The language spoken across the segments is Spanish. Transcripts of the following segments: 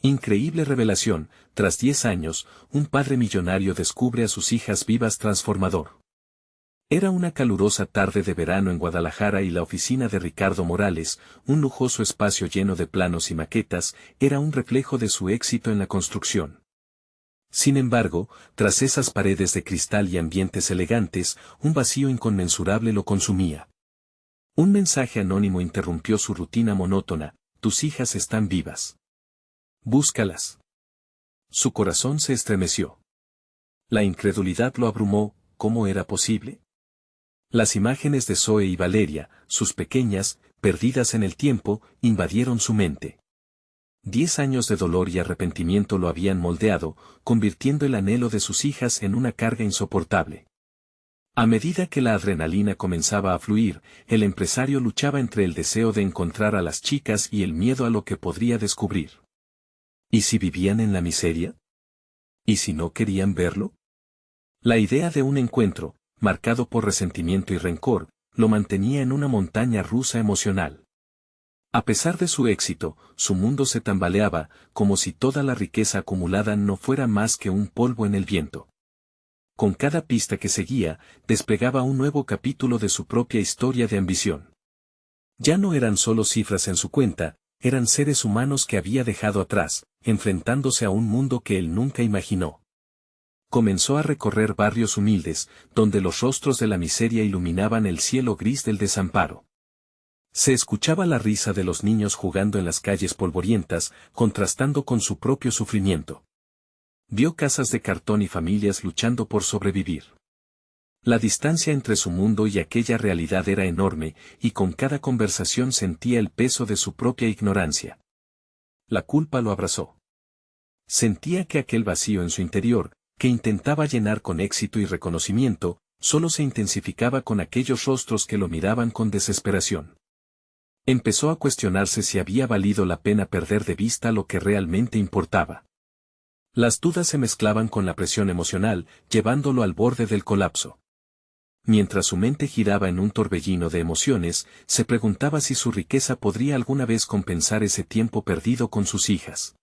Increíble revelación, tras 10 años, un padre millonario descubre a sus hijas vivas transformador. Era una calurosa tarde de verano en Guadalajara y la oficina de Ricardo Morales, un lujoso espacio lleno de planos y maquetas, era un reflejo de su éxito en la construcción. Sin embargo, tras esas paredes de cristal y ambientes elegantes, un vacío inconmensurable lo consumía. Un mensaje anónimo interrumpió su rutina monótona: tus hijas están vivas. Búscalas. Su corazón se estremeció. La incredulidad lo abrumó. ¿Cómo era posible? Las imágenes de Zoe y Valeria, sus pequeñas, perdidas en el tiempo, invadieron su mente. 10 años de dolor y arrepentimiento lo habían moldeado, convirtiendo el anhelo de sus hijas en una carga insoportable. A medida que la adrenalina comenzaba a fluir, el empresario luchaba entre el deseo de encontrar a las chicas y el miedo a lo que podría descubrir. ¿Y si vivían en la miseria? ¿Y si no querían verlo? La idea de un encuentro, marcado por resentimiento y rencor, lo mantenía en una montaña rusa emocional. A pesar de su éxito, su mundo se tambaleaba, como si toda la riqueza acumulada no fuera más que un polvo en el viento. Con cada pista que seguía, desplegaba un nuevo capítulo de su propia historia de ambición. Ya no eran solo cifras en su cuenta, eran seres humanos que había dejado atrás, enfrentándose a un mundo que él nunca imaginó. Comenzó a recorrer barrios humildes, donde los rostros de la miseria iluminaban el cielo gris del desamparo. Se escuchaba la risa de los niños jugando en las calles polvorientas, contrastando con su propio sufrimiento. Vio casas de cartón y familias luchando por sobrevivir. La distancia entre su mundo y aquella realidad era enorme, y con cada conversación sentía el peso de su propia ignorancia. La culpa lo abrazó. Sentía que aquel vacío en su interior, que intentaba llenar con éxito y reconocimiento, solo se intensificaba con aquellos rostros que lo miraban con desesperación. Empezó a cuestionarse si había valido la pena perder de vista lo que realmente importaba. Las dudas se mezclaban con la presión emocional, llevándolo al borde del colapso. Mientras su mente giraba en un torbellino de emociones, se preguntaba si su riqueza podría alguna vez compensar ese tiempo perdido con sus hijas.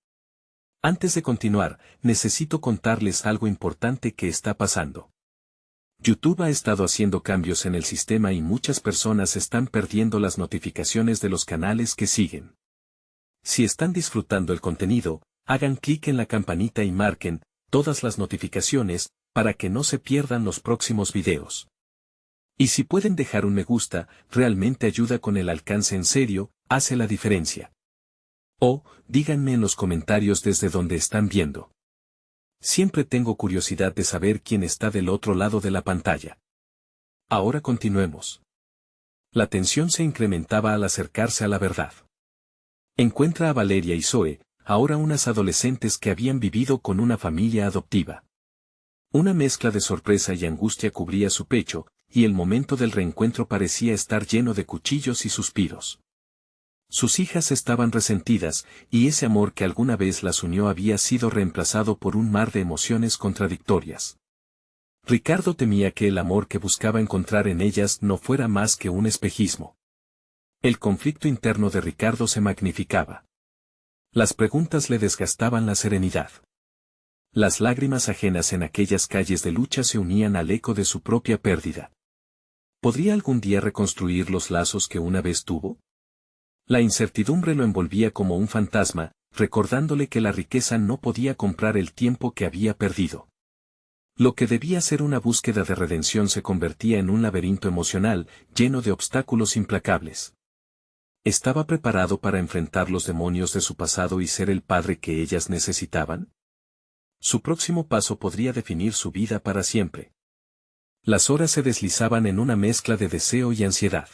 Antes de continuar, necesito contarles algo importante que está pasando. YouTube ha estado haciendo cambios en el sistema y muchas personas están perdiendo las notificaciones de los canales que siguen. Si están disfrutando el contenido, hagan clic en la campanita y marquen todas las notificaciones para que no se pierdan los próximos videos. Y si pueden dejar un me gusta, realmente ayuda con el alcance, en serio, hace la diferencia. O, díganme en los comentarios desde donde están viendo. Siempre tengo curiosidad de saber quién está del otro lado de la pantalla. Ahora continuemos. La tensión se incrementaba al acercarse a la verdad. Encuentra a Valeria y Zoe, ahora unas adolescentes que habían vivido con una familia adoptiva. Una mezcla de sorpresa y angustia cubría su pecho, y el momento del reencuentro parecía estar lleno de cuchillos y suspiros. Sus hijas estaban resentidas, y ese amor que alguna vez las unió había sido reemplazado por un mar de emociones contradictorias. Ricardo temía que el amor que buscaba encontrar en ellas no fuera más que un espejismo. El conflicto interno de Ricardo se magnificaba. Las preguntas le desgastaban la serenidad. Las lágrimas ajenas en aquellas calles de lucha se unían al eco de su propia pérdida. ¿Podría algún día reconstruir los lazos que una vez tuvo? La incertidumbre lo envolvía como un fantasma, recordándole que la riqueza no podía comprar el tiempo que había perdido. Lo que debía ser una búsqueda de redención se convertía en un laberinto emocional, lleno de obstáculos implacables. ¿Estaba preparado para enfrentar los demonios de su pasado y ser el padre que ellas necesitaban? Su próximo paso podría definir su vida para siempre. Las horas se deslizaban en una mezcla de deseo y ansiedad.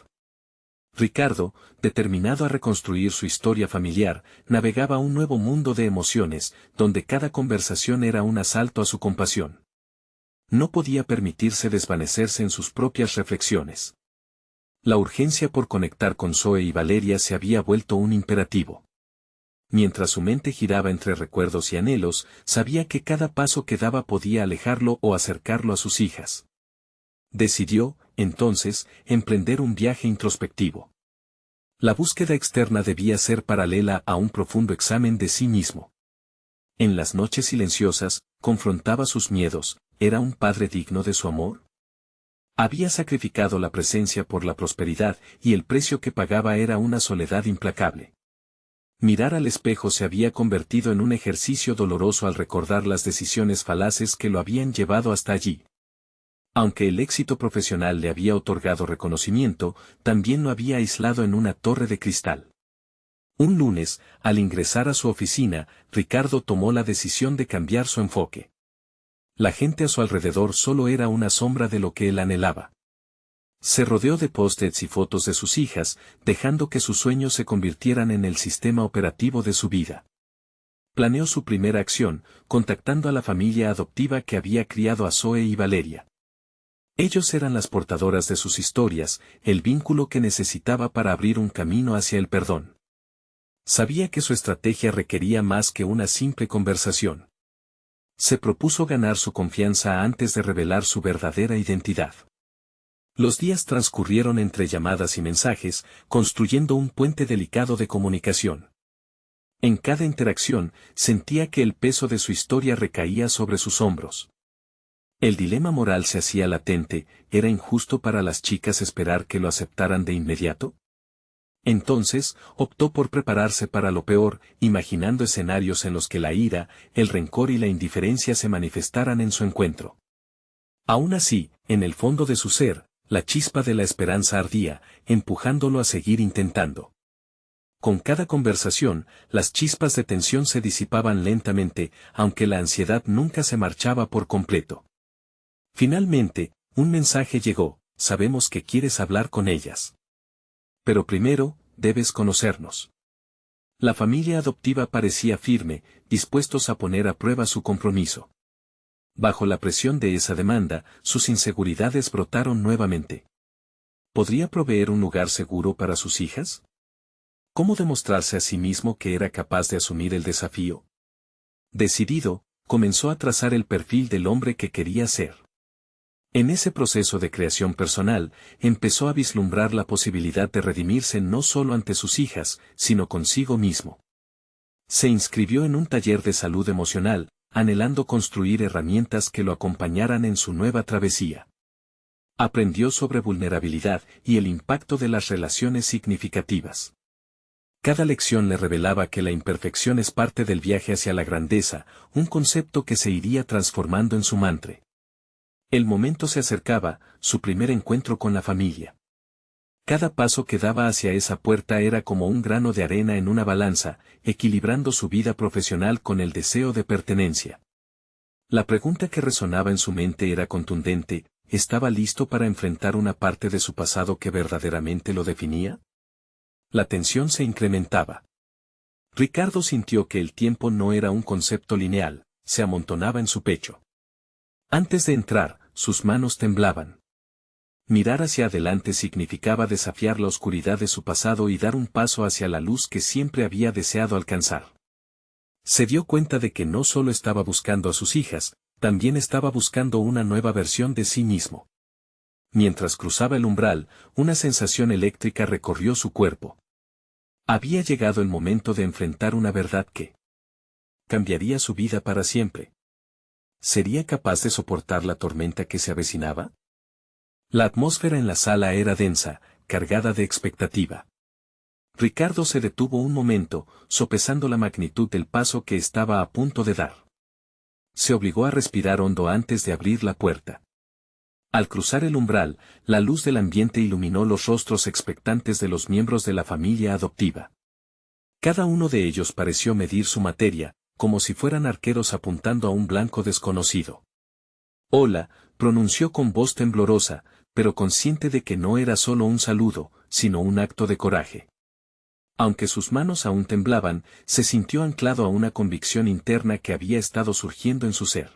Ricardo, determinado a reconstruir su historia familiar, navegaba un nuevo mundo de emociones, donde cada conversación era un asalto a su compasión. No podía permitirse desvanecerse en sus propias reflexiones. La urgencia por conectar con Zoe y Valeria se había vuelto un imperativo. Mientras su mente giraba entre recuerdos y anhelos, sabía que cada paso que daba podía alejarlo o acercarlo a sus hijas. Decidió, entonces, emprender un viaje introspectivo. La búsqueda externa debía ser paralela a un profundo examen de sí mismo. En las noches silenciosas, confrontaba sus miedos. ¿Era un padre digno de su amor? Había sacrificado la presencia por la prosperidad, y el precio que pagaba era una soledad implacable. Mirar al espejo se había convertido en un ejercicio doloroso al recordar las decisiones falaces que lo habían llevado hasta allí. Aunque el éxito profesional le había otorgado reconocimiento, también lo había aislado en una torre de cristal. Un lunes, al ingresar a su oficina, Ricardo tomó la decisión de cambiar su enfoque. La gente a su alrededor solo era una sombra de lo que él anhelaba. Se rodeó de post-its y fotos de sus hijas, dejando que sus sueños se convirtieran en el sistema operativo de su vida. Planeó su primera acción, contactando a la familia adoptiva que había criado a Zoe y Valeria. Ellos eran las portadoras de sus historias, el vínculo que necesitaba para abrir un camino hacia el perdón. Sabía que su estrategia requería más que una simple conversación. Se propuso ganar su confianza antes de revelar su verdadera identidad. Los días transcurrieron entre llamadas y mensajes, construyendo un puente delicado de comunicación. En cada interacción, sentía que el peso de su historia recaía sobre sus hombros. El dilema moral se hacía latente. ¿Era injusto para las chicas esperar que lo aceptaran de inmediato? Entonces, optó por prepararse para lo peor, imaginando escenarios en los que la ira, el rencor y la indiferencia se manifestaran en su encuentro. Aún así, en el fondo de su ser, la chispa de la esperanza ardía, empujándolo a seguir intentando. Con cada conversación, las chispas de tensión se disipaban lentamente, aunque la ansiedad nunca se marchaba por completo. Finalmente, un mensaje llegó: sabemos que quieres hablar con ellas. Pero primero, debes conocernos. La familia adoptiva parecía firme, dispuestos a poner a prueba su compromiso. Bajo la presión de esa demanda, sus inseguridades brotaron nuevamente. ¿Podría proveer un lugar seguro para sus hijas? ¿Cómo demostrarse a sí mismo que era capaz de asumir el desafío? Decidido, comenzó a trazar el perfil del hombre que quería ser. En ese proceso de creación personal, empezó a vislumbrar la posibilidad de redimirse no solo ante sus hijas, sino consigo mismo. Se inscribió en un taller de salud emocional, anhelando construir herramientas que lo acompañaran en su nueva travesía. Aprendió sobre vulnerabilidad y el impacto de las relaciones significativas. Cada lección le revelaba que la imperfección es parte del viaje hacia la grandeza, un concepto que se iría transformando en su mantra. El momento se acercaba, su primer encuentro con la familia. Cada paso que daba hacia esa puerta era como un grano de arena en una balanza, equilibrando su vida profesional con el deseo de pertenencia. La pregunta que resonaba en su mente era contundente: ¿estaba listo para enfrentar una parte de su pasado que verdaderamente lo definía? La tensión se incrementaba. Ricardo sintió que el tiempo no era un concepto lineal, se amontonaba en su pecho. Antes de entrar, sus manos temblaban. Mirar hacia adelante significaba desafiar la oscuridad de su pasado y dar un paso hacia la luz que siempre había deseado alcanzar. Se dio cuenta de que no solo estaba buscando a sus hijas, también estaba buscando una nueva versión de sí mismo. Mientras cruzaba el umbral, una sensación eléctrica recorrió su cuerpo. Había llegado el momento de enfrentar una verdad que cambiaría su vida para siempre. ¿Sería capaz de soportar la tormenta que se avecinaba? La atmósfera en la sala era densa, cargada de expectativa. Ricardo se detuvo un momento, sopesando la magnitud del paso que estaba a punto de dar. Se obligó a respirar hondo antes de abrir la puerta. Al cruzar el umbral, la luz del ambiente iluminó los rostros expectantes de los miembros de la familia adoptiva. Cada uno de ellos pareció medir su materia, como si fueran arqueros apuntando a un blanco desconocido. «Hola», pronunció con voz temblorosa, pero consciente de que no era solo un saludo, sino un acto de coraje. Aunque sus manos aún temblaban, se sintió anclado a una convicción interna que había estado surgiendo en su ser.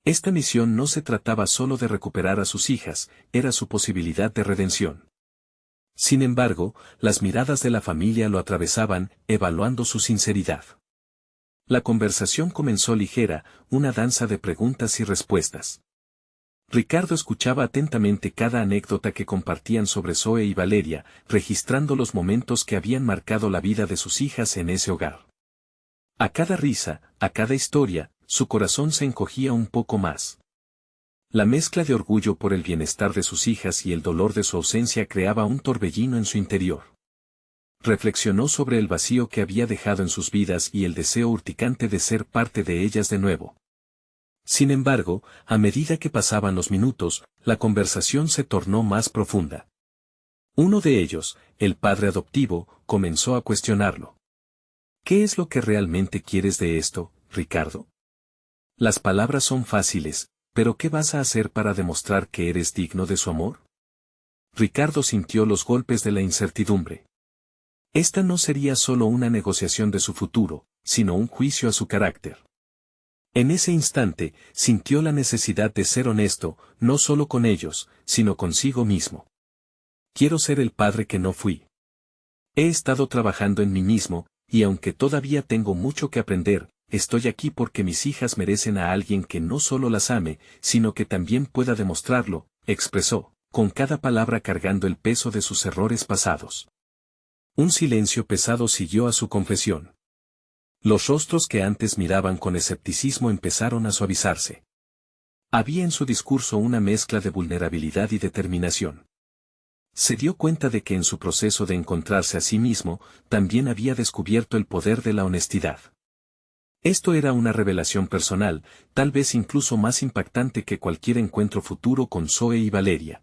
Esta misión no se trataba solo de recuperar a sus hijas, era su posibilidad de redención. Sin embargo, las miradas de la familia lo atravesaban, evaluando su sinceridad. La conversación comenzó ligera, una danza de preguntas y respuestas. Ricardo escuchaba atentamente cada anécdota que compartían sobre Zoe y Valeria, registrando los momentos que habían marcado la vida de sus hijas en ese hogar. A cada risa, a cada historia, su corazón se encogía un poco más. La mezcla de orgullo por el bienestar de sus hijas y el dolor de su ausencia creaba un torbellino en su interior. Reflexionó sobre el vacío que había dejado en sus vidas y el deseo urticante de ser parte de ellas de nuevo. Sin embargo, a medida que pasaban los minutos, la conversación se tornó más profunda. Uno de ellos, el padre adoptivo, comenzó a cuestionarlo. ¿Qué es lo que realmente quieres de esto, Ricardo? Las palabras son fáciles, pero ¿qué vas a hacer para demostrar que eres digno de su amor? Ricardo sintió los golpes de la incertidumbre. Esta no sería solo una negociación de su futuro, sino un juicio a su carácter. En ese instante, sintió la necesidad de ser honesto, no solo con ellos, sino consigo mismo. Quiero ser el padre que no fui. He estado trabajando en mí mismo, y aunque todavía tengo mucho que aprender, estoy aquí porque mis hijas merecen a alguien que no solo las ame, sino que también pueda demostrarlo, expresó, con cada palabra cargando el peso de sus errores pasados. Un silencio pesado siguió a su confesión. Los rostros que antes miraban con escepticismo empezaron a suavizarse. Había en su discurso una mezcla de vulnerabilidad y determinación. Se dio cuenta de que en su proceso de encontrarse a sí mismo, también había descubierto el poder de la honestidad. Esto era una revelación personal, tal vez incluso más impactante que cualquier encuentro futuro con Zoe y Valeria.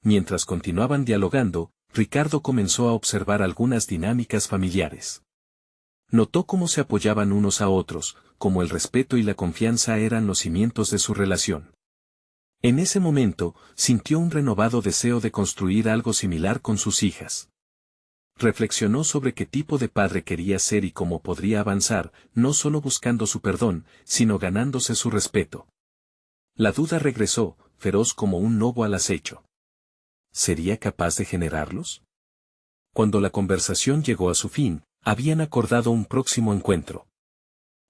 Mientras continuaban dialogando, Ricardo comenzó a observar algunas dinámicas familiares. Notó cómo se apoyaban unos a otros, cómo el respeto y la confianza eran los cimientos de su relación. En ese momento, sintió un renovado deseo de construir algo similar con sus hijas. Reflexionó sobre qué tipo de padre quería ser y cómo podría avanzar, no solo buscando su perdón, sino ganándose su respeto. La duda regresó, feroz como un lobo al acecho. ¿Sería capaz de generarlos? Cuando la conversación llegó a su fin, habían acordado un próximo encuentro.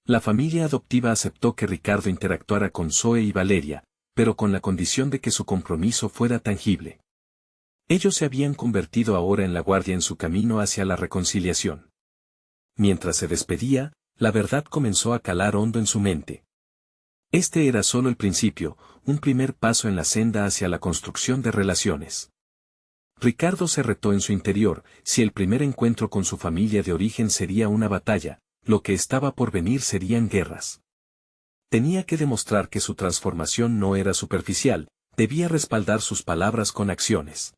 La familia adoptiva aceptó que Ricardo interactuara con Zoe y Valeria, pero con la condición de que su compromiso fuera tangible. Ellos se habían convertido ahora en la guardia en su camino hacia la reconciliación. Mientras se despedía, la verdad comenzó a calar hondo en su mente. Este era solo el principio, un primer paso en la senda hacia la construcción de relaciones. Ricardo se retó en su interior, si el primer encuentro con su familia de origen sería una batalla, lo que estaba por venir serían guerras. Tenía que demostrar que su transformación no era superficial, debía respaldar sus palabras con acciones.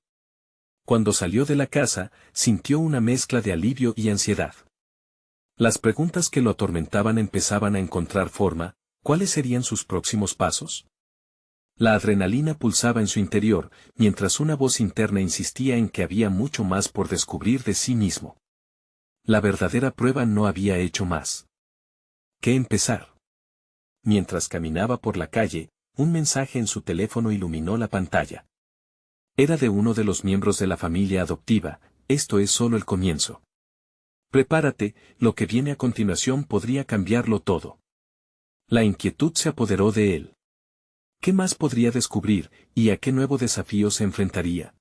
Cuando salió de la casa, sintió una mezcla de alivio y ansiedad. Las preguntas que lo atormentaban empezaban a encontrar forma. ¿Cuáles serían sus próximos pasos? La adrenalina pulsaba en su interior, mientras una voz interna insistía en que había mucho más por descubrir de sí mismo. La verdadera prueba no había hecho más que empezar. Mientras caminaba por la calle, un mensaje en su teléfono iluminó la pantalla. Era de uno de los miembros de la familia adoptiva. Esto es solo el comienzo. Prepárate, lo que viene a continuación podría cambiarlo todo. La inquietud se apoderó de él. ¿Qué más podría descubrir, y a qué nuevo desafío se enfrentaría?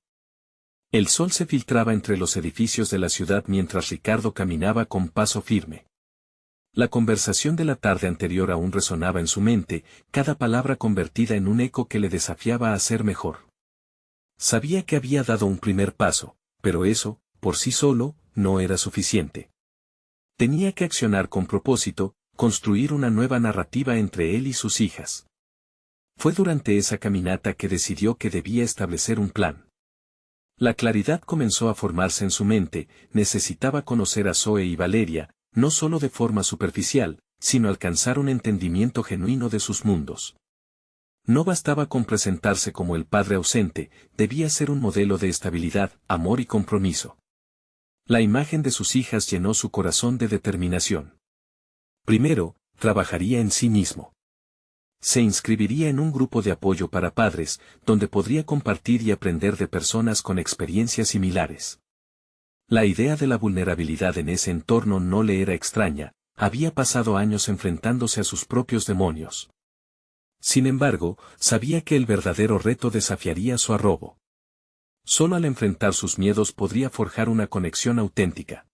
El sol se filtraba entre los edificios de la ciudad mientras Ricardo caminaba con paso firme. La conversación de la tarde anterior aún resonaba en su mente, cada palabra convertida en un eco que le desafiaba a ser mejor. Sabía que había dado un primer paso, pero eso, por sí solo, no era suficiente. Tenía que accionar con propósito, construir una nueva narrativa entre él y sus hijas. Fue durante esa caminata que decidió que debía establecer un plan. La claridad comenzó a formarse en su mente, necesitaba conocer a Zoe y Valeria, no solo de forma superficial, sino alcanzar un entendimiento genuino de sus mundos. No bastaba con presentarse como el padre ausente, debía ser un modelo de estabilidad, amor y compromiso. La imagen de sus hijas llenó su corazón de determinación. Primero, trabajaría en sí mismo. Se inscribiría en un grupo de apoyo para padres, donde podría compartir y aprender de personas con experiencias similares. La idea de la vulnerabilidad en ese entorno no le era extraña, había pasado años enfrentándose a sus propios demonios. Sin embargo, sabía que el verdadero reto desafiaría su arrobo. Solo al enfrentar sus miedos podría forjar una conexión auténtica.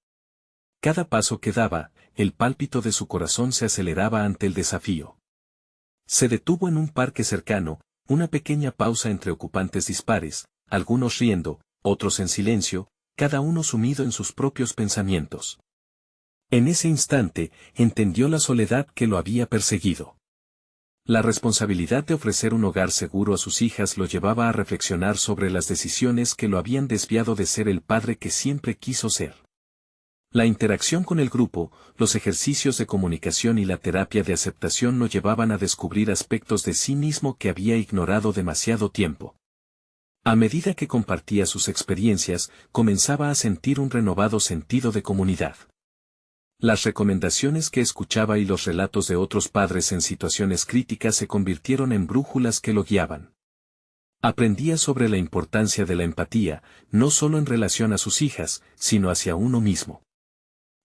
Cada paso que daba, el pálpito de su corazón se aceleraba ante el desafío. Se detuvo en un parque cercano, una pequeña pausa entre ocupantes dispares, algunos riendo, otros en silencio, cada uno sumido en sus propios pensamientos. En ese instante, entendió la soledad que lo había perseguido. La responsabilidad de ofrecer un hogar seguro a sus hijas lo llevaba a reflexionar sobre las decisiones que lo habían desviado de ser el padre que siempre quiso ser. La interacción con el grupo, los ejercicios de comunicación y la terapia de aceptación lo llevaban a descubrir aspectos de sí mismo que había ignorado demasiado tiempo. A medida que compartía sus experiencias, comenzaba a sentir un renovado sentido de comunidad. Las recomendaciones que escuchaba y los relatos de otros padres en situaciones críticas se convirtieron en brújulas que lo guiaban. Aprendía sobre la importancia de la empatía, no solo en relación a sus hijas, sino hacia uno mismo.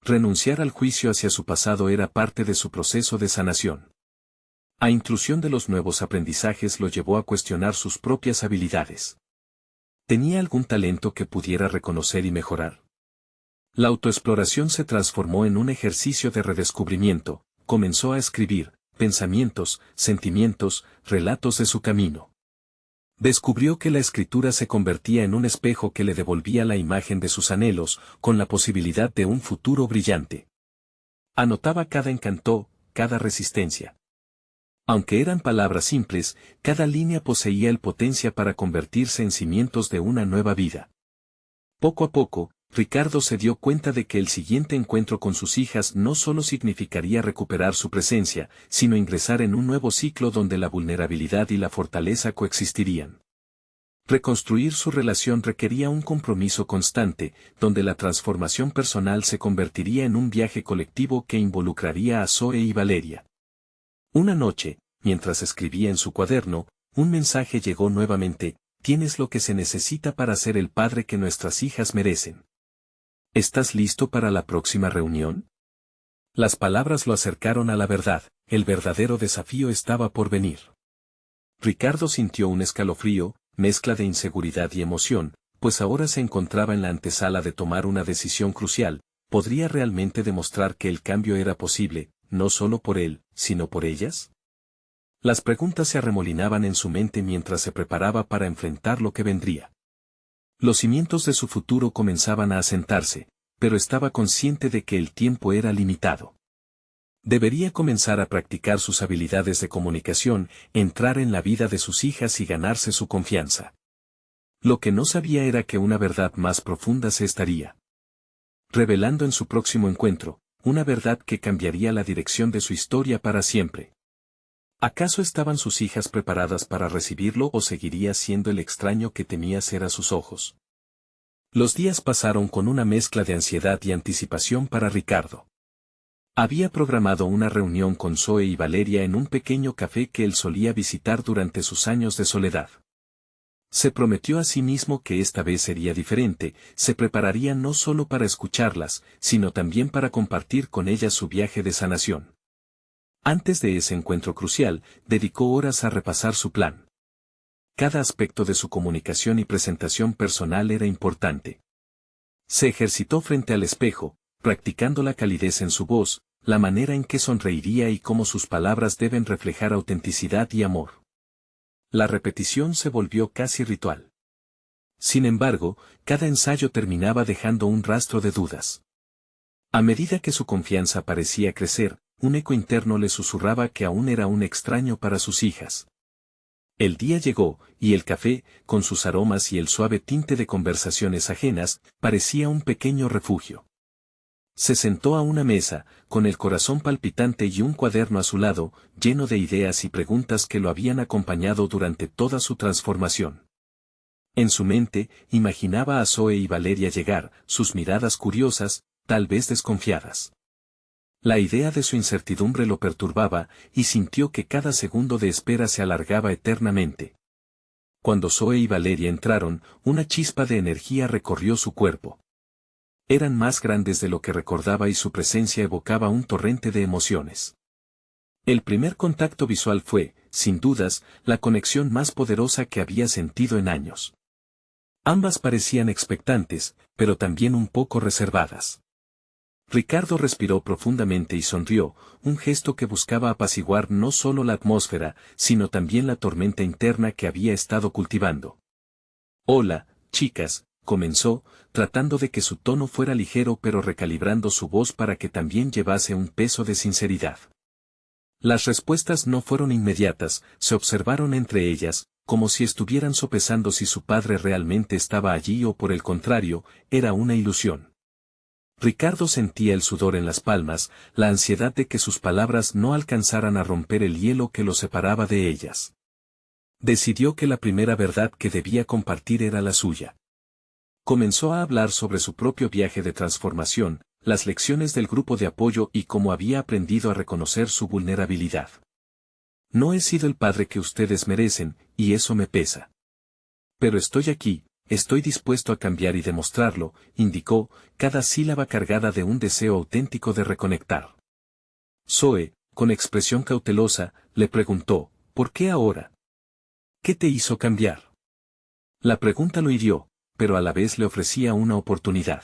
Renunciar al juicio hacia su pasado era parte de su proceso de sanación. La inclusión de los nuevos aprendizajes lo llevó a cuestionar sus propias habilidades. ¿Tenía algún talento que pudiera reconocer y mejorar? La autoexploración se transformó en un ejercicio de redescubrimiento, comenzó a escribir pensamientos, sentimientos, relatos de su camino. Descubrió que la escritura se convertía en un espejo que le devolvía la imagen de sus anhelos, con la posibilidad de un futuro brillante. Anotaba cada encanto, cada resistencia. Aunque eran palabras simples, cada línea poseía el potencia para convertirse en cimientos de una nueva vida. Poco a poco, Ricardo se dio cuenta de que el siguiente encuentro con sus hijas no solo significaría recuperar su presencia, sino ingresar en un nuevo ciclo donde la vulnerabilidad y la fortaleza coexistirían. Reconstruir su relación requería un compromiso constante, donde la transformación personal se convertiría en un viaje colectivo que involucraría a Zoe y Valeria. Una noche, mientras escribía en su cuaderno, un mensaje llegó nuevamente: tienes lo que se necesita para ser el padre que nuestras hijas merecen. ¿Estás listo para la próxima reunión? Las palabras lo acercaron a la verdad, el verdadero desafío estaba por venir. Ricardo sintió un escalofrío, mezcla de inseguridad y emoción, pues ahora se encontraba en la antesala de tomar una decisión crucial. ¿Podría realmente demostrar que el cambio era posible, no solo por él, sino por ellas? Las preguntas se arremolinaban en su mente mientras se preparaba para enfrentar lo que vendría. Los cimientos de su futuro comenzaban a asentarse, pero estaba consciente de que el tiempo era limitado. Debería comenzar a practicar sus habilidades de comunicación, entrar en la vida de sus hijas y ganarse su confianza. Lo que no sabía era que una verdad más profunda se estaría revelando en su próximo encuentro, una verdad que cambiaría la dirección de su historia para siempre. ¿Acaso estaban sus hijas preparadas para recibirlo o seguiría siendo el extraño que temía ser a sus ojos? Los días pasaron con una mezcla de ansiedad y anticipación para Ricardo. Había programado una reunión con Zoe y Valeria en un pequeño café que él solía visitar durante sus años de soledad. Se prometió a sí mismo que esta vez sería diferente, se prepararía no solo para escucharlas, sino también para compartir con ellas su viaje de sanación. Antes de ese encuentro crucial, dedicó horas a repasar su plan. Cada aspecto de su comunicación y presentación personal era importante. Se ejercitó frente al espejo, practicando la calidez en su voz, la manera en que sonreiría y cómo sus palabras deben reflejar autenticidad y amor. La repetición se volvió casi ritual. Sin embargo, cada ensayo terminaba dejando un rastro de dudas. A medida que su confianza parecía crecer, un eco interno le susurraba que aún era un extraño para sus hijas. El día llegó, y el café, con sus aromas y el suave tinte de conversaciones ajenas, parecía un pequeño refugio. Se sentó a una mesa, con el corazón palpitante y un cuaderno a su lado, lleno de ideas y preguntas que lo habían acompañado durante toda su transformación. En su mente, imaginaba a Zoe y Valeria llegar, sus miradas curiosas, tal vez desconfiadas. La idea de su incertidumbre lo perturbaba, y sintió que cada segundo de espera se alargaba eternamente. Cuando Zoe y Valeria entraron, una chispa de energía recorrió su cuerpo. Eran más grandes de lo que recordaba y su presencia evocaba un torrente de emociones. El primer contacto visual fue, sin dudas, la conexión más poderosa que había sentido en años. Ambas parecían expectantes, pero también un poco reservadas. Ricardo respiró profundamente y sonrió, un gesto que buscaba apaciguar no solo la atmósfera, sino también la tormenta interna que había estado cultivando. Hola, chicas, comenzó, tratando de que su tono fuera ligero pero recalibrando su voz para que también llevase un peso de sinceridad. Las respuestas no fueron inmediatas, se observaron entre ellas, como si estuvieran sopesando si su padre realmente estaba allí o por el contrario, era una ilusión. Ricardo sentía el sudor en las palmas, la ansiedad de que sus palabras no alcanzaran a romper el hielo que los separaba de ellas. Decidió que la primera verdad que debía compartir era la suya. Comenzó a hablar sobre su propio viaje de transformación, las lecciones del grupo de apoyo y cómo había aprendido a reconocer su vulnerabilidad. No he sido el padre que ustedes merecen, y eso me pesa. Pero estoy aquí, estoy dispuesto a cambiar y demostrarlo, indicó, cada sílaba cargada de un deseo auténtico de reconectar. Zoe, con expresión cautelosa, le preguntó, ¿por qué ahora? ¿Qué te hizo cambiar? La pregunta lo hirió, pero a la vez le ofrecía una oportunidad.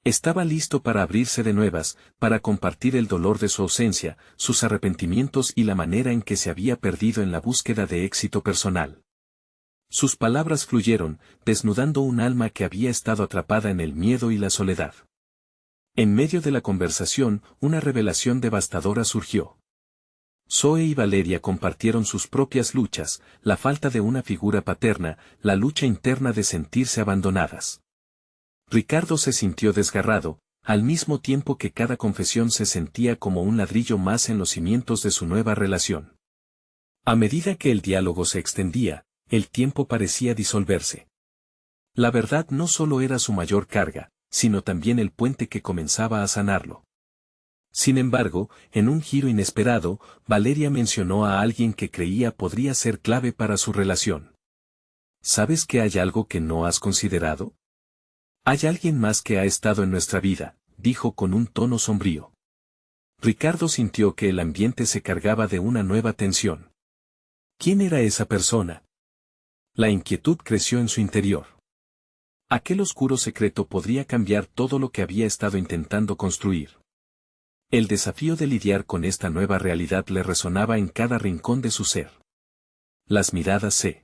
Estaba listo para abrirse de nuevas, para compartir el dolor de su ausencia, sus arrepentimientos y la manera en que se había perdido en la búsqueda de éxito personal. Sus palabras fluyeron, desnudando un alma que había estado atrapada en el miedo y la soledad. En medio de la conversación, una revelación devastadora surgió. Zoe y Valeria compartieron sus propias luchas, la falta de una figura paterna, la lucha interna de sentirse abandonadas. Ricardo se sintió desgarrado, al mismo tiempo que cada confesión se sentía como un ladrillo más en los cimientos de su nueva relación. A medida que el diálogo se extendía, el tiempo parecía disolverse. La verdad no solo era su mayor carga, sino también el puente que comenzaba a sanarlo. Sin embargo, en un giro inesperado, Valeria mencionó a alguien que creía podría ser clave para su relación. ¿Sabes que hay algo que no has considerado? Hay alguien más que ha estado en nuestra vida, dijo con un tono sombrío. Ricardo sintió que el ambiente se cargaba de una nueva tensión. ¿Quién era esa persona? La inquietud creció en su interior. Aquel oscuro secreto podría cambiar todo lo que había estado intentando construir. El desafío de lidiar con esta nueva realidad le resonaba en cada rincón de su ser. Las miradas se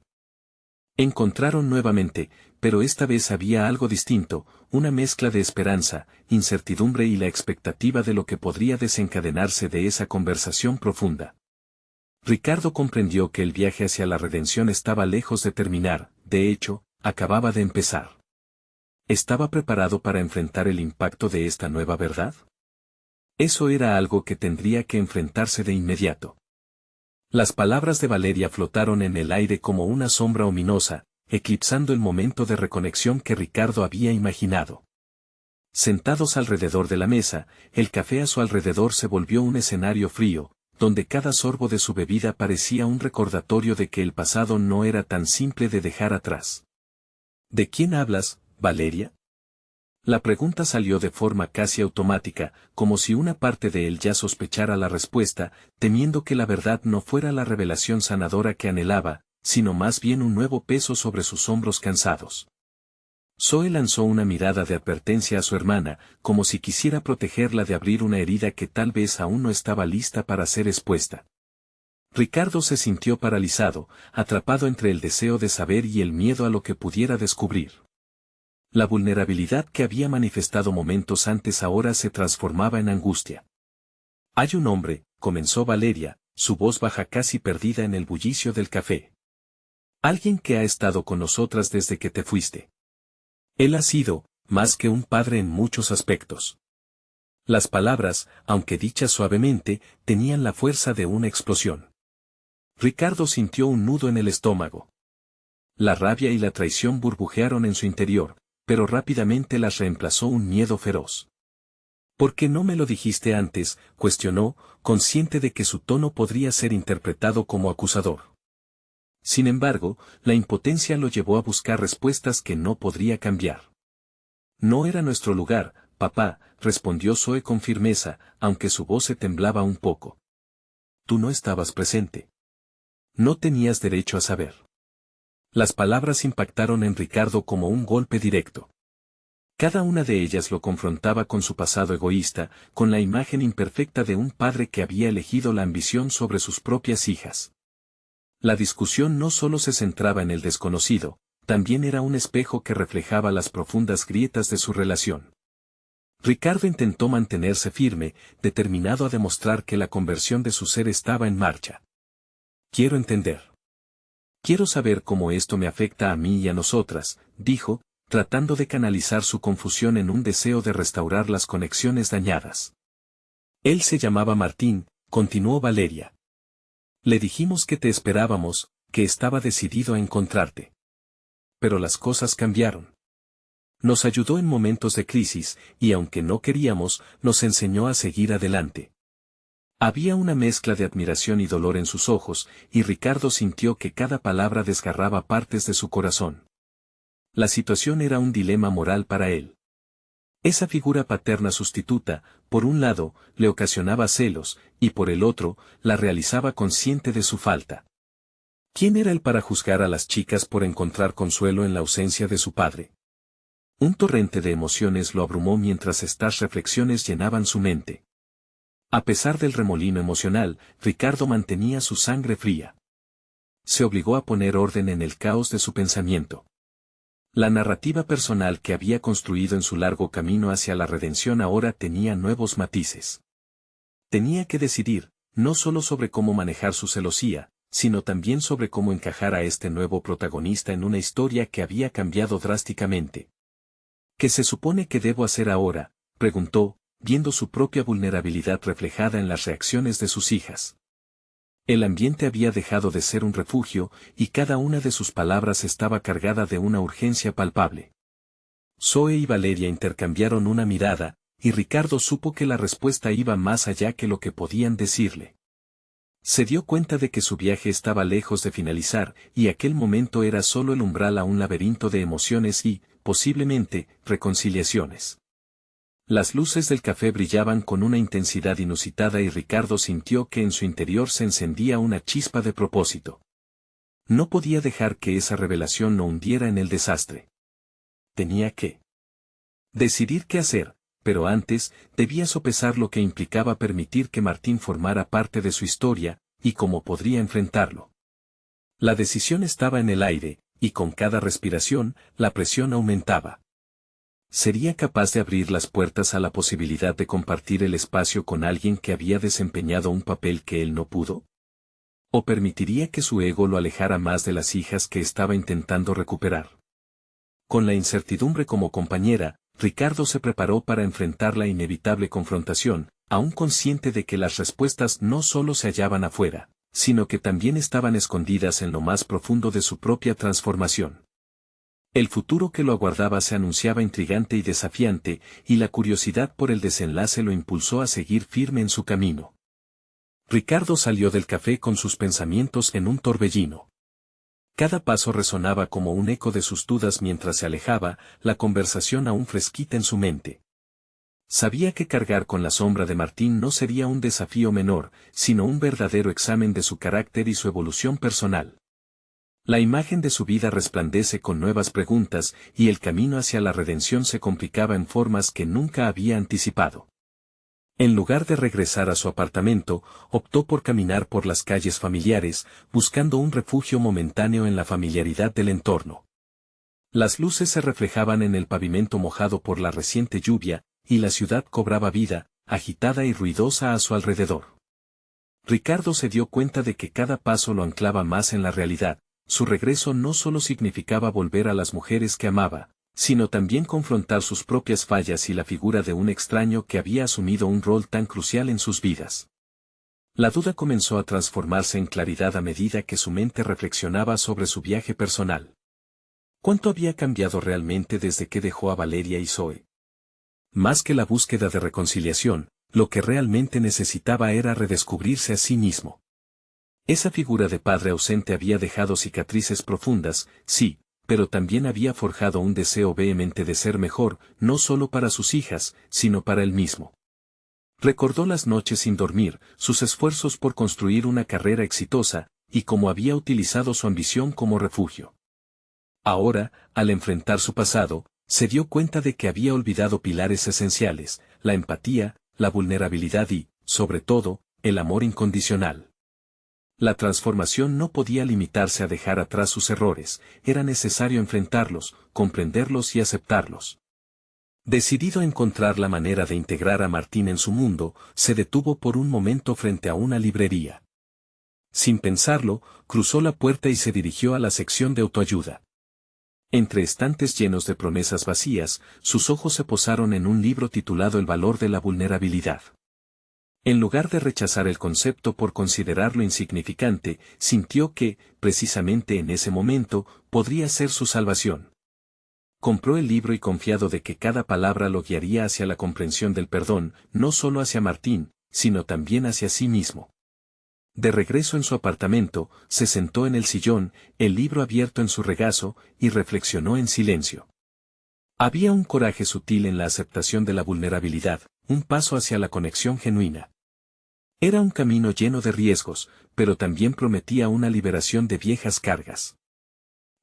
encontraron nuevamente, pero esta vez había algo distinto, una mezcla de esperanza, incertidumbre y la expectativa de lo que podría desencadenarse de esa conversación profunda. Ricardo comprendió que el viaje hacia la redención estaba lejos de terminar, de hecho, acababa de empezar. ¿Estaba preparado para enfrentar el impacto de esta nueva verdad? Eso era algo que tendría que enfrentarse de inmediato. Las palabras de Valeria flotaron en el aire como una sombra ominosa, eclipsando el momento de reconexión que Ricardo había imaginado. Sentados alrededor de la mesa, el café a su alrededor se volvió un escenario frío, donde cada sorbo de su bebida parecía un recordatorio de que el pasado no era tan simple de dejar atrás. ¿De quién hablas, Valeria? La pregunta salió de forma casi automática, como si una parte de él ya sospechara la respuesta, temiendo que la verdad no fuera la revelación sanadora que anhelaba, sino más bien un nuevo peso sobre sus hombros cansados. Zoe lanzó una mirada de advertencia a su hermana, como si quisiera protegerla de abrir una herida que tal vez aún no estaba lista para ser expuesta. Ricardo se sintió paralizado, atrapado entre el deseo de saber y el miedo a lo que pudiera descubrir. La vulnerabilidad que había manifestado momentos antes ahora se transformaba en angustia. Hay un hombre, comenzó Valeria, su voz baja casi perdida en el bullicio del café. Alguien que ha estado con nosotras desde que te fuiste. Él ha sido, más que un padre en muchos aspectos. Las palabras, aunque dichas suavemente, tenían la fuerza de una explosión. Ricardo sintió un nudo en el estómago. La rabia y la traición burbujearon en su interior, pero rápidamente las reemplazó un miedo feroz. ¿Por qué no me lo dijiste antes?, cuestionó, consciente de que su tono podría ser interpretado como acusador. Sin embargo, la impotencia lo llevó a buscar respuestas que no podría cambiar. No era nuestro lugar, papá, respondió Zoe con firmeza, aunque su voz se temblaba un poco. Tú no estabas presente. No tenías derecho a saber. Las palabras impactaron en Ricardo como un golpe directo. Cada una de ellas lo confrontaba con su pasado egoísta, con la imagen imperfecta de un padre que había elegido la ambición sobre sus propias hijas. La discusión no solo se centraba en el desconocido, también era un espejo que reflejaba las profundas grietas de su relación. Ricardo intentó mantenerse firme, determinado a demostrar que la conversión de su ser estaba en marcha. Quiero entender. Quiero saber cómo esto me afecta a mí y a nosotras, dijo, tratando de canalizar su confusión en un deseo de restaurar las conexiones dañadas. Él se llamaba Martín, continuó Valeria. Le dijimos que te esperábamos, que estaba decidido a encontrarte. Pero las cosas cambiaron. Nos ayudó en momentos de crisis, y aunque no queríamos, nos enseñó a seguir adelante. Había una mezcla de admiración y dolor en sus ojos, y Ricardo sintió que cada palabra desgarraba partes de su corazón. La situación era un dilema moral para él. Esa figura paterna sustituta, por un lado, le ocasionaba celos, y por el otro, la realizaba consciente de su falta. ¿Quién era él para juzgar a las chicas por encontrar consuelo en la ausencia de su padre? Un torrente de emociones lo abrumó mientras estas reflexiones llenaban su mente. A pesar del remolino emocional, Ricardo mantenía su sangre fría. Se obligó a poner orden en el caos de su pensamiento. La narrativa personal que había construido en su largo camino hacia la redención ahora tenía nuevos matices. Tenía que decidir, no solo sobre cómo manejar su celosía, sino también sobre cómo encajar a este nuevo protagonista en una historia que había cambiado drásticamente. ¿Qué se supone que debo hacer ahora?, preguntó, viendo su propia vulnerabilidad reflejada en las reacciones de sus hijas. El ambiente había dejado de ser un refugio, y cada una de sus palabras estaba cargada de una urgencia palpable. Zoe y Valeria intercambiaron una mirada, y Ricardo supo que la respuesta iba más allá que lo que podían decirle. Se dio cuenta de que su viaje estaba lejos de finalizar, y aquel momento era solo el umbral a un laberinto de emociones y, posiblemente, reconciliaciones. Las luces del café brillaban con una intensidad inusitada y Ricardo sintió que en su interior se encendía una chispa de propósito. No podía dejar que esa revelación lo hundiera en el desastre. Tenía que decidir qué hacer, pero antes, debía sopesar lo que implicaba permitir que Martín formara parte de su historia, y cómo podría enfrentarlo. La decisión estaba en el aire, y con cada respiración, la presión aumentaba. ¿Sería capaz de abrir las puertas a la posibilidad de compartir el espacio con alguien que había desempeñado un papel que él no pudo? ¿O permitiría que su ego lo alejara más de las hijas que estaba intentando recuperar? Con la incertidumbre como compañera, Ricardo se preparó para enfrentar la inevitable confrontación, aún consciente de que las respuestas no solo se hallaban afuera, sino que también estaban escondidas en lo más profundo de su propia transformación. El futuro que lo aguardaba se anunciaba intrigante y desafiante, y la curiosidad por el desenlace lo impulsó a seguir firme en su camino. Ricardo salió del café con sus pensamientos en un torbellino. Cada paso resonaba como un eco de sus dudas mientras se alejaba, la conversación aún fresquita en su mente. Sabía que cargar con la sombra de Martín no sería un desafío menor, sino un verdadero examen de su carácter y su evolución personal. La imagen de su vida resplandece con nuevas preguntas, y el camino hacia la redención se complicaba en formas que nunca había anticipado. En lugar de regresar a su apartamento, optó por caminar por las calles familiares, buscando un refugio momentáneo en la familiaridad del entorno. Las luces se reflejaban en el pavimento mojado por la reciente lluvia, y la ciudad cobraba vida, agitada y ruidosa a su alrededor. Ricardo se dio cuenta de que cada paso lo anclaba más en la realidad. Su regreso no solo significaba volver a las mujeres que amaba, sino también confrontar sus propias fallas y la figura de un extraño que había asumido un rol tan crucial en sus vidas. La duda comenzó a transformarse en claridad a medida que su mente reflexionaba sobre su viaje personal. ¿Cuánto había cambiado realmente desde que dejó a Valeria y Zoe? Más que la búsqueda de reconciliación, lo que realmente necesitaba era redescubrirse a sí mismo. Esa figura de padre ausente había dejado cicatrices profundas, sí, pero también había forjado un deseo vehemente de ser mejor, no solo para sus hijas, sino para él mismo. Recordó las noches sin dormir, sus esfuerzos por construir una carrera exitosa, y cómo había utilizado su ambición como refugio. Ahora, al enfrentar su pasado, Se dio cuenta de que había olvidado pilares esenciales, la empatía, la vulnerabilidad y, sobre todo, el amor incondicional. La transformación no podía limitarse a dejar atrás sus errores, era necesario enfrentarlos, comprenderlos y aceptarlos. Decidido a encontrar la manera de integrar a Martín en su mundo, se detuvo por un momento frente a una librería. Sin pensarlo, cruzó la puerta y se dirigió a la sección de autoayuda. Entre estantes llenos de promesas vacías, sus ojos se posaron en un libro titulado El valor de la vulnerabilidad. En lugar de rechazar el concepto por considerarlo insignificante, sintió que, precisamente en ese momento, podría ser su salvación. Compró el libro y confiado de que cada palabra lo guiaría hacia la comprensión del perdón, no solo hacia Martín, sino también hacia sí mismo. De regreso en su apartamento, se sentó en el sillón, el libro abierto en su regazo, y reflexionó en silencio. Había un coraje sutil en la aceptación de la vulnerabilidad, un paso hacia la conexión genuina. Era un camino lleno de riesgos, pero también prometía una liberación de viejas cargas.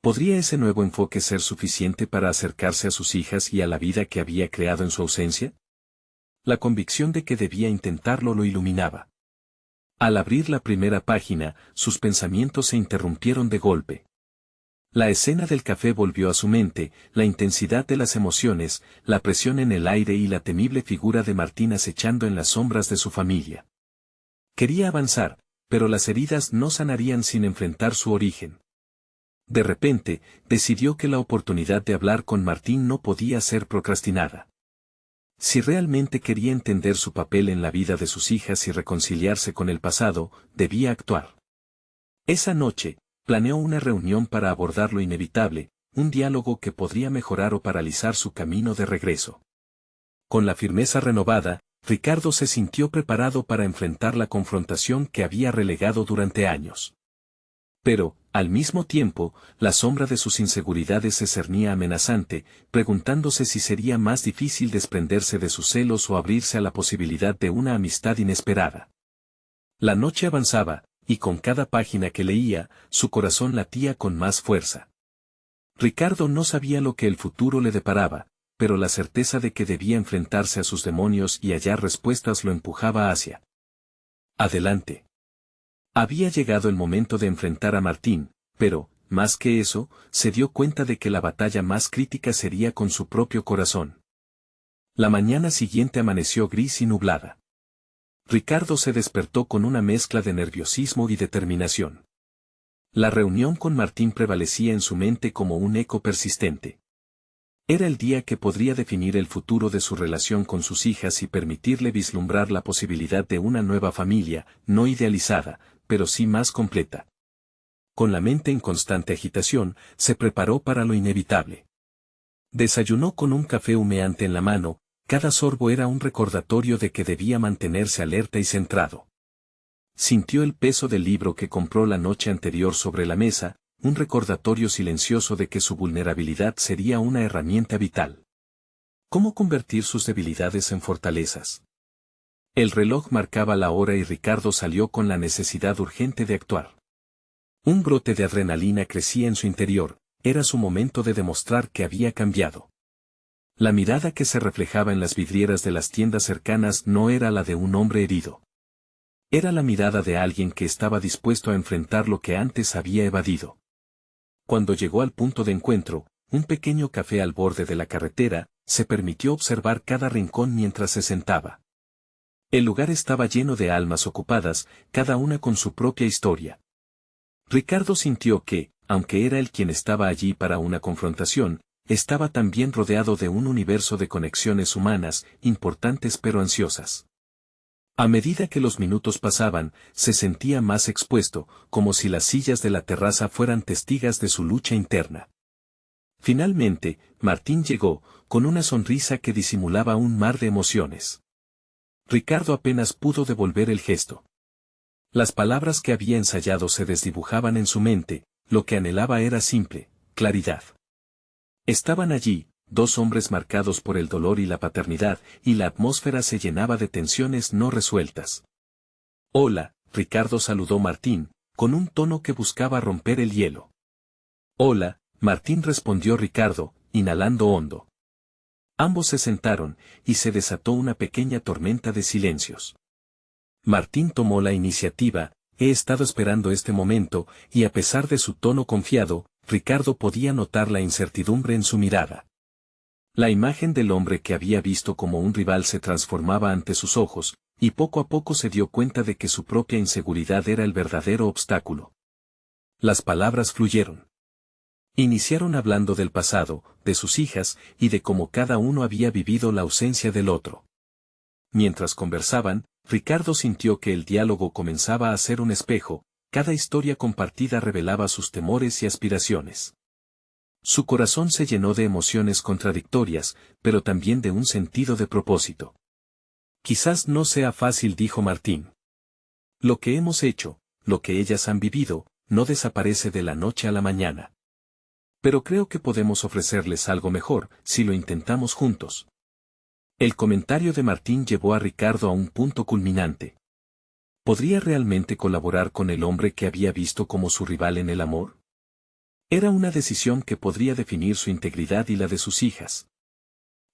¿Podría ese nuevo enfoque ser suficiente para acercarse a sus hijas y a la vida que había creado en su ausencia? La convicción de que debía intentarlo lo iluminaba. Al abrir la primera página, sus pensamientos se interrumpieron de golpe. La escena del café volvió a su mente, la intensidad de las emociones, la presión en el aire y la temible figura de Martín acechando en las sombras de su familia. Quería avanzar, pero las heridas no sanarían sin enfrentar su origen. De repente, decidió que la oportunidad de hablar con Martín no podía ser procrastinada. Si realmente quería entender su papel en la vida de sus hijas y reconciliarse con el pasado, debía actuar. Esa noche, planeó una reunión para abordar lo inevitable, un diálogo que podría mejorar o paralizar su camino de regreso. Con la firmeza renovada, Ricardo se sintió preparado para enfrentar la confrontación que había relegado durante años. Pero, al mismo tiempo, la sombra de sus inseguridades se cernía amenazante, preguntándose si sería más difícil desprenderse de sus celos o abrirse a la posibilidad de una amistad inesperada. La noche avanzaba, y con cada página que leía, su corazón latía con más fuerza. Ricardo no sabía lo que el futuro le deparaba, pero la certeza de que debía enfrentarse a sus demonios y hallar respuestas lo empujaba hacia adelante. Había llegado el momento de enfrentar a Martín, pero, más que eso, se dio cuenta de que la batalla más crítica sería con su propio corazón. La mañana siguiente amaneció gris y nublada. Ricardo se despertó con una mezcla de nerviosismo y determinación. La reunión con Martín prevalecía en su mente como un eco persistente. Era el día que podría definir el futuro de su relación con sus hijas y permitirle vislumbrar la posibilidad de una nueva familia, no idealizada, pero sí más completa. Con la mente en constante agitación, se preparó para lo inevitable. Desayunó con un café humeante en la mano, cada sorbo era un recordatorio de que debía mantenerse alerta y centrado. Sintió el peso del libro que compró la noche anterior sobre la mesa, un recordatorio silencioso de que su vulnerabilidad sería una herramienta vital. ¿Cómo convertir sus debilidades en fortalezas? El reloj marcaba la hora y Ricardo salió con la necesidad urgente de actuar. Un brote de adrenalina crecía en su interior, era su momento de demostrar que había cambiado. La mirada que se reflejaba en las vidrieras de las tiendas cercanas no era la de un hombre herido. Era la mirada de alguien que estaba dispuesto a enfrentar lo que antes había evadido. Cuando llegó al punto de encuentro, un pequeño café al borde de la carretera, se permitió observar cada rincón mientras se sentaba. El lugar estaba lleno de almas ocupadas, cada una con su propia historia. Ricardo sintió que, aunque era él quien estaba allí para una confrontación, estaba también rodeado de un universo de conexiones humanas, importantes pero ansiosas. A medida que los minutos pasaban, se sentía más expuesto, como si las sillas de la terraza fueran testigos de su lucha interna. Finalmente, Martín llegó, con una sonrisa que disimulaba un mar de emociones. Ricardo apenas pudo devolver el gesto. Las palabras que había ensayado se desdibujaban en su mente, lo que anhelaba era simple, claridad. Estaban allí, dos hombres marcados por el dolor y la paternidad, y la atmósfera se llenaba de tensiones no resueltas. Hola, Ricardo saludó Martín, con un tono que buscaba romper el hielo. Hola, Martín respondió Ricardo, inhalando hondo. Ambos se sentaron, y se desató una pequeña tormenta de silencios. Martín tomó la iniciativa. He estado esperando este momento, y a pesar de su tono confiado, Ricardo podía notar la incertidumbre en su mirada. La imagen del hombre que había visto como un rival se transformaba ante sus ojos, y poco a poco se dio cuenta de que su propia inseguridad era el verdadero obstáculo. Las palabras fluyeron. Iniciaron hablando del pasado, de sus hijas, y de cómo cada uno había vivido la ausencia del otro. Mientras conversaban, Ricardo sintió que el diálogo comenzaba a ser un espejo, cada historia compartida revelaba sus temores y aspiraciones. Su corazón se llenó de emociones contradictorias, pero también de un sentido de propósito. Quizás no sea fácil, dijo Martín. Lo que hemos hecho, lo que ellas han vivido, no desaparece de la noche a la mañana. Pero creo que podemos ofrecerles algo mejor, si lo intentamos juntos. El comentario de Martín llevó a Ricardo a un punto culminante. ¿Podría realmente colaborar con el hombre que había visto como su rival en el amor? Era una decisión que podría definir su integridad y la de sus hijas.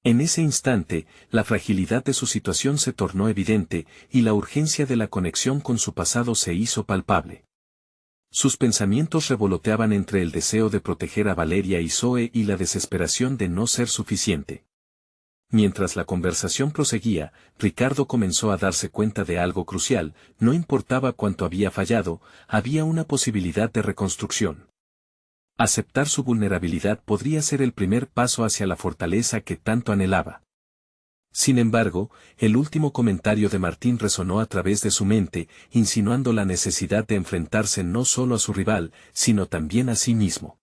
En ese instante, la fragilidad de su situación se tornó evidente, y la urgencia de la conexión con su pasado se hizo palpable. Sus pensamientos revoloteaban entre el deseo de proteger a Valeria y Zoe y la desesperación de no ser suficiente. Mientras la conversación proseguía, Ricardo comenzó a darse cuenta de algo crucial: no importaba cuánto había fallado, había una posibilidad de reconstrucción. Aceptar su vulnerabilidad podría ser el primer paso hacia la fortaleza que tanto anhelaba. Sin embargo, el último comentario de Martín resonó a través de su mente, insinuando la necesidad de enfrentarse no solo a su rival, sino también a sí mismo.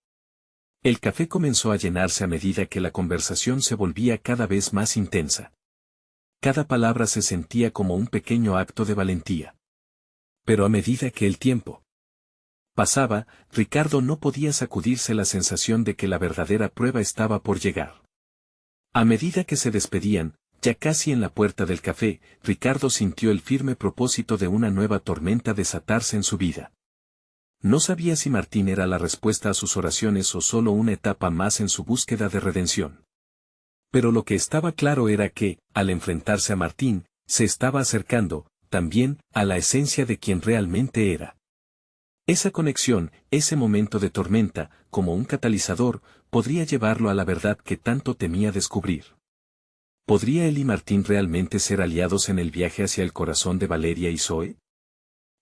El café comenzó a llenarse a medida que la conversación se volvía cada vez más intensa. Cada palabra se sentía como un pequeño acto de valentía. Pero a medida que el tiempo pasaba, Ricardo no podía sacudirse la sensación de que la verdadera prueba estaba por llegar. A medida que se despedían, ya casi en la puerta del café, Ricardo sintió el firme propósito de una nueva tormenta desatarse en su vida. No sabía si Martín era la respuesta a sus oraciones o solo una etapa más en su búsqueda de redención. Pero lo que estaba claro era que, al enfrentarse a Martín, se estaba acercando, también, a la esencia de quien realmente era. Esa conexión, ese momento de tormenta, como un catalizador, podría llevarlo a la verdad que tanto temía descubrir. ¿Podría él y Martín realmente ser aliados en el viaje hacia el corazón de Valeria y Zoe?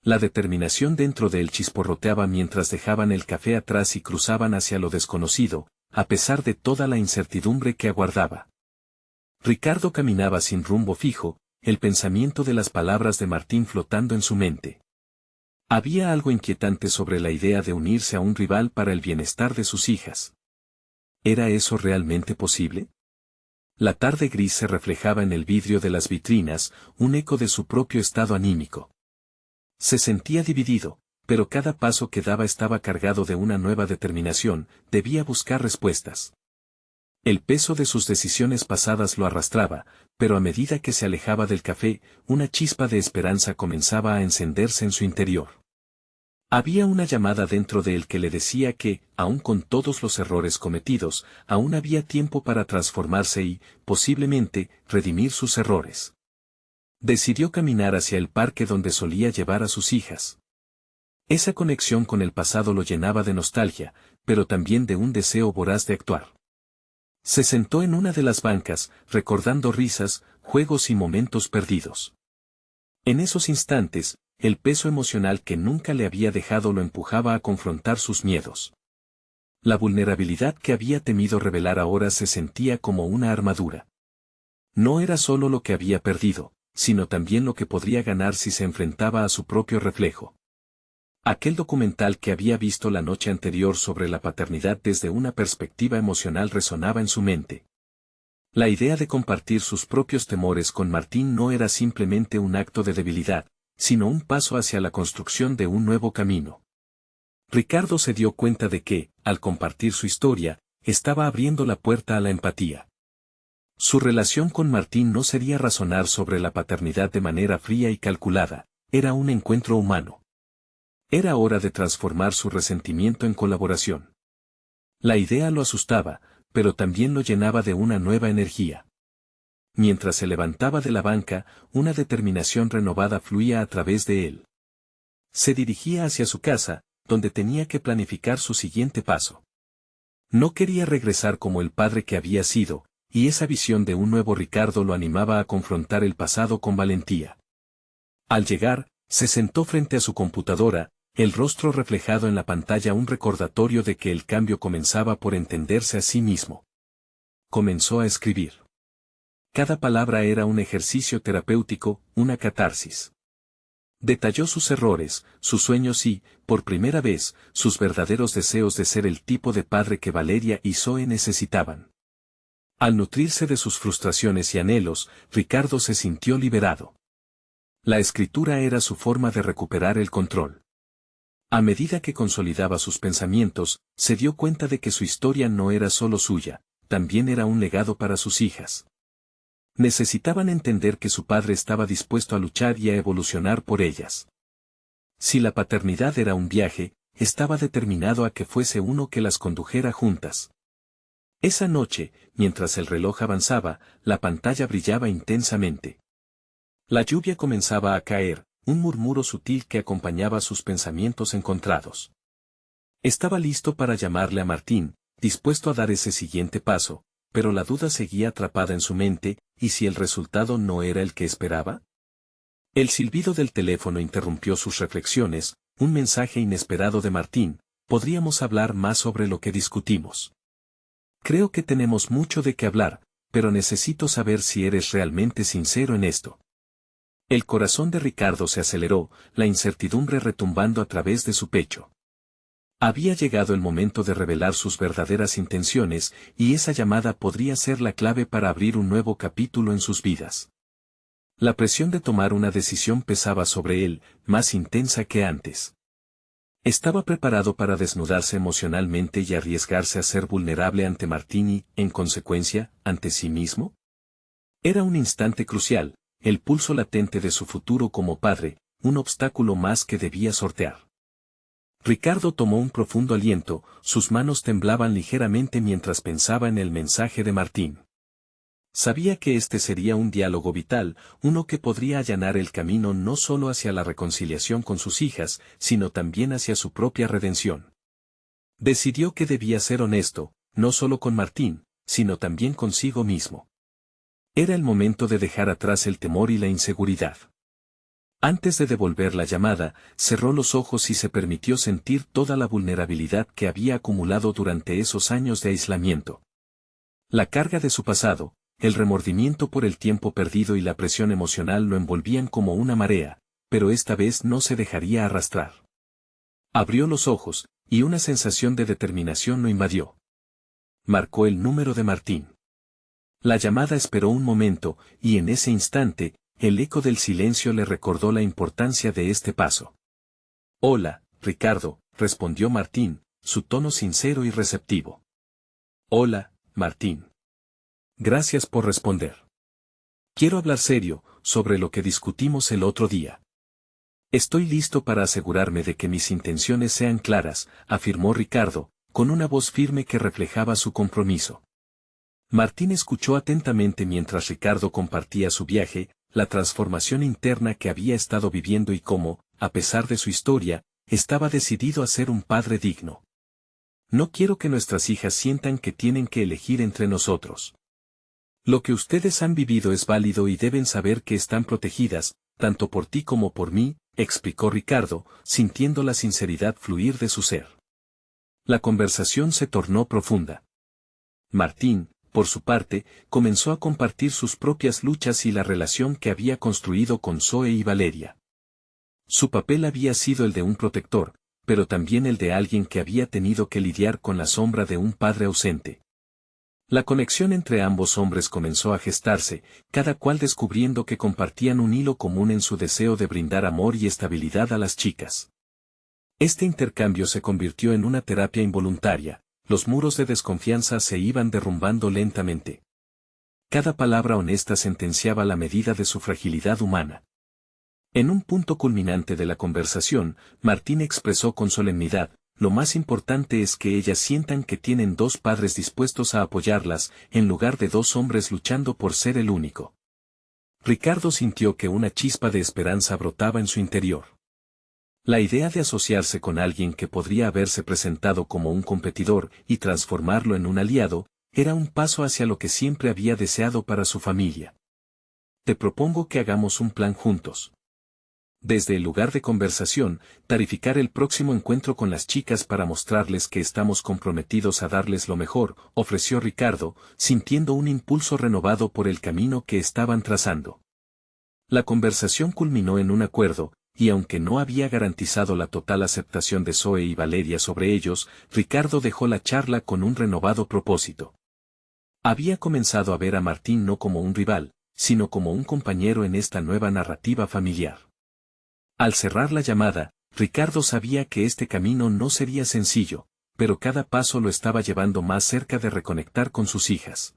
La determinación dentro de él chisporroteaba mientras dejaban el café atrás y cruzaban hacia lo desconocido, a pesar de toda la incertidumbre que aguardaba. Ricardo caminaba sin rumbo fijo, el pensamiento de las palabras de Martín flotando en su mente. Había algo inquietante sobre la idea de unirse a un rival para el bienestar de sus hijas. ¿Era eso realmente posible? La tarde gris se reflejaba en el vidrio de las vitrinas, un eco de su propio estado anímico. Se sentía dividido, pero cada paso que daba estaba cargado de una nueva determinación, debía buscar respuestas. El peso de sus decisiones pasadas lo arrastraba, pero a medida que se alejaba del café, una chispa de esperanza comenzaba a encenderse en su interior. Había una llamada dentro de él que le decía que, aun con todos los errores cometidos, aún había tiempo para transformarse y, posiblemente, redimir sus errores. Decidió caminar hacia el parque donde solía llevar a sus hijas. Esa conexión con el pasado lo llenaba de nostalgia, pero también de un deseo voraz de actuar. Se sentó en una de las bancas, recordando risas, juegos y momentos perdidos. En esos instantes, el peso emocional que nunca le había dejado lo empujaba a confrontar sus miedos. La vulnerabilidad que había temido revelar ahora se sentía como una armadura. No era solo lo que había perdido, sino también lo que podría ganar si se enfrentaba a su propio reflejo. Aquel documental que había visto la noche anterior sobre la paternidad desde una perspectiva emocional resonaba en su mente. La idea de compartir sus propios temores con Martín no era simplemente un acto de debilidad, sino un paso hacia la construcción de un nuevo camino. Ricardo se dio cuenta de que, al compartir su historia, estaba abriendo la puerta a la empatía. Su relación con Martín no sería razonar sobre la paternidad de manera fría y calculada, era un encuentro humano. Era hora de transformar su resentimiento en colaboración. La idea lo asustaba, pero también lo llenaba de una nueva energía. mientras se levantaba de la banca, una determinación renovada fluía a través de él. Se dirigía hacia su casa, donde tenía que planificar su siguiente paso. No quería regresar como el padre que había sido, y esa visión de un nuevo Ricardo lo animaba a confrontar el pasado con valentía. Al llegar, se sentó frente a su computadora, el rostro reflejado en la pantalla un recordatorio de que el cambio comenzaba por entenderse a sí mismo. Comenzó a escribir. Cada palabra era un ejercicio terapéutico, una catarsis. Detalló sus errores, sus sueños y, por primera vez, sus verdaderos deseos de ser el tipo de padre que Valeria y Zoe necesitaban. Al nutrirse de sus frustraciones y anhelos, Ricardo se sintió liberado. La escritura era su forma de recuperar el control. A medida que consolidaba sus pensamientos, se dio cuenta de que su historia no era solo suya, también era un legado para sus hijas. Necesitaban entender que su padre estaba dispuesto a luchar y a evolucionar por ellas. Si la paternidad era un viaje, estaba determinado a que fuese uno que las condujera juntas. Esa noche, mientras el reloj avanzaba, la pantalla brillaba intensamente. La lluvia comenzaba a caer, un murmuro sutil que acompañaba sus pensamientos encontrados. Estaba listo para llamarle a Martín, dispuesto a dar ese siguiente paso, pero la duda seguía atrapada en su mente, ¿y si el resultado no era el que esperaba? El silbido del teléfono interrumpió sus reflexiones, un mensaje inesperado de Martín: podríamos hablar más sobre lo que discutimos. Creo que tenemos mucho de qué hablar, pero necesito saber si eres realmente sincero en esto. El corazón de Ricardo se aceleró, la incertidumbre retumbando a través de su pecho. Había llegado el momento de revelar sus verdaderas intenciones, y esa llamada podría ser la clave para abrir un nuevo capítulo en sus vidas. La presión de tomar una decisión pesaba sobre él, más intensa que antes. Estaba preparado para desnudarse emocionalmente y arriesgarse a ser vulnerable ante Martín y, en consecuencia, ante sí mismo. Era un instante crucial, el pulso latente de su futuro como padre, un obstáculo más que debía sortear. Ricardo tomó un profundo aliento, sus manos temblaban ligeramente mientras pensaba en el mensaje de Martín. Sabía que este sería un diálogo vital, uno que podría allanar el camino no solo hacia la reconciliación con sus hijas, sino también hacia su propia redención. Decidió que debía ser honesto, no solo con Martín, sino también consigo mismo. Era el momento de dejar atrás el temor y la inseguridad. Antes de devolver la llamada, cerró los ojos y se permitió sentir toda la vulnerabilidad que había acumulado durante esos años de aislamiento. La carga de su pasado, el remordimiento por el tiempo perdido y la presión emocional lo envolvían como una marea, pero esta vez no se dejaría arrastrar. Abrió los ojos, y una sensación de determinación lo invadió. Marcó el número de Martín. La llamada esperó un momento, y en ese instante, el eco del silencio le recordó la importancia de este paso. «Hola, Ricardo», respondió Martín, su tono sincero y receptivo. «Hola, Martín. Gracias por responder. Quiero hablar serio, sobre lo que discutimos el otro día». «Estoy listo para asegurarme de que mis intenciones sean claras», afirmó Ricardo, con una voz firme que reflejaba su compromiso. Martín escuchó atentamente mientras Ricardo compartía su viaje, la transformación interna que había estado viviendo y cómo, a pesar de su historia, estaba decidido a ser un padre digno. «No quiero que nuestras hijas sientan que tienen que elegir entre nosotros. Lo que ustedes han vivido es válido y deben saber que están protegidas, tanto por ti como por mí», explicó Ricardo, sintiendo la sinceridad fluir de su ser. La conversación se tornó profunda. Martín, por su parte, comenzó a compartir sus propias luchas y la relación que había construido con Zoe y Valeria. Su papel había sido el de un protector, pero también el de alguien que había tenido que lidiar con la sombra de un padre ausente. La conexión entre ambos hombres comenzó a gestarse, cada cual descubriendo que compartían un hilo común en su deseo de brindar amor y estabilidad a las chicas. Este intercambio se convirtió en una terapia involuntaria. Los muros de desconfianza se iban derrumbando lentamente. Cada palabra honesta sentenciaba la medida de su fragilidad humana. En un punto culminante de la conversación, Martín expresó con solemnidad: lo más importante es que ellas sientan que tienen dos padres dispuestos a apoyarlas, en lugar de dos hombres luchando por ser el único. Ricardo sintió que una chispa de esperanza brotaba en su interior. La idea de asociarse con alguien que podría haberse presentado como un competidor y transformarlo en un aliado, era un paso hacia lo que siempre había deseado para su familia. Te propongo que hagamos un plan juntos. Desde el lugar de conversación, tarificar el próximo encuentro con las chicas para mostrarles que estamos comprometidos a darles lo mejor, ofreció Ricardo, sintiendo un impulso renovado por el camino que estaban trazando. La conversación culminó en un acuerdo, y aunque no había garantizado la total aceptación de Zoe y Valeria sobre ellos, Ricardo dejó la charla con un renovado propósito. Había comenzado a ver a Martín no como un rival, sino como un compañero en esta nueva narrativa familiar. Al cerrar la llamada, Ricardo sabía que este camino no sería sencillo, pero cada paso lo estaba llevando más cerca de reconectar con sus hijas.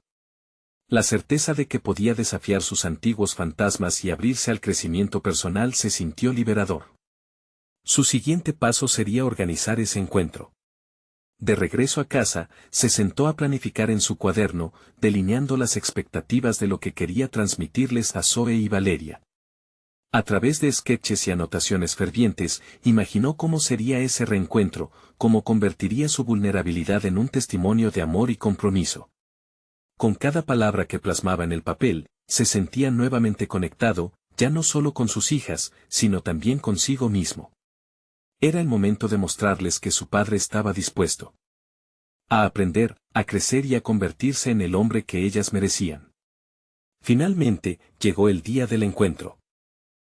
La certeza de que podía desafiar sus antiguos fantasmas y abrirse al crecimiento personal se sintió liberador. Su siguiente paso sería organizar ese encuentro. De regreso a casa, se sentó a planificar en su cuaderno, delineando las expectativas de lo que quería transmitirles a Zoe y Valeria. A través de sketches y anotaciones fervientes, imaginó cómo sería ese reencuentro, cómo convertiría su vulnerabilidad en un testimonio de amor y compromiso. Con cada palabra que plasmaba en el papel, se sentía nuevamente conectado, ya no solo con sus hijas, sino también consigo mismo. Era el momento de mostrarles que su padre estaba dispuesto a aprender, a crecer y a convertirse en el hombre que ellas merecían. Finalmente, llegó el día del encuentro.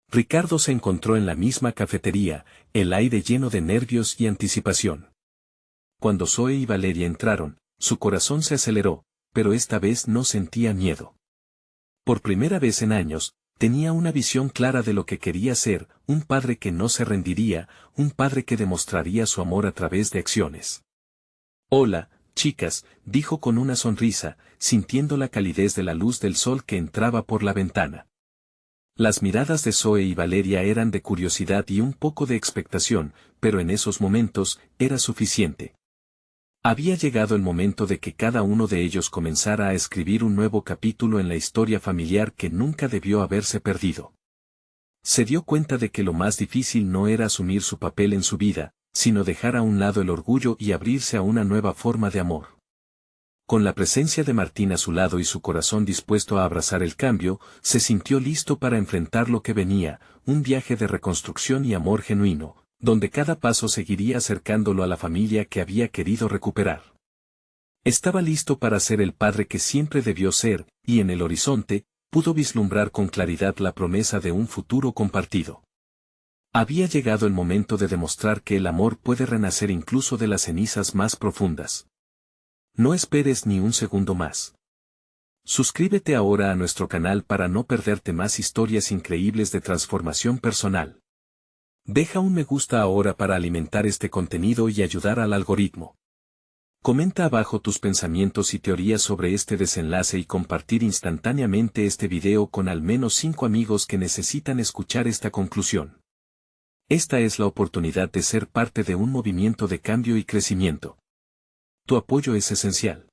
Ricardo se encontró en la misma cafetería, el aire lleno de nervios y anticipación. Cuando Zoe y Valeria entraron, su corazón se aceleró, pero esta vez no sentía miedo. Por primera vez en años, tenía una visión clara de lo que quería ser, un padre que no se rendiría, un padre que demostraría su amor a través de acciones. «Hola, chicas», dijo con una sonrisa, sintiendo la calidez de la luz del sol que entraba por la ventana. Las miradas de Zoe y Valeria eran de curiosidad y un poco de expectación, pero en esos momentos, era suficiente. Había llegado el momento de que cada uno de ellos comenzara a escribir un nuevo capítulo en la historia familiar que nunca debió haberse perdido. Se dio cuenta de que lo más difícil no era asumir su papel en su vida, sino dejar a un lado el orgullo y abrirse a una nueva forma de amor. Con la presencia de Martín a su lado y su corazón dispuesto a abrazar el cambio, se sintió listo para enfrentar lo que venía, un viaje de reconstrucción y amor genuino, donde cada paso seguiría acercándolo a la familia que había querido recuperar. Estaba listo para ser el padre que siempre debió ser, y en el horizonte, pudo vislumbrar con claridad la promesa de un futuro compartido. Había llegado el momento de demostrar que el amor puede renacer incluso de las cenizas más profundas. No esperes ni un segundo más. Suscríbete ahora a nuestro canal para no perderte más historias increíbles de transformación personal. Deja un me gusta ahora para alimentar este contenido y ayudar al algoritmo. Comenta abajo tus pensamientos y teorías sobre este desenlace y compartir instantáneamente este video con al menos 5 amigos que necesitan escuchar esta conclusión. Esta es la oportunidad de ser parte de un movimiento de cambio y crecimiento. Tu apoyo es esencial.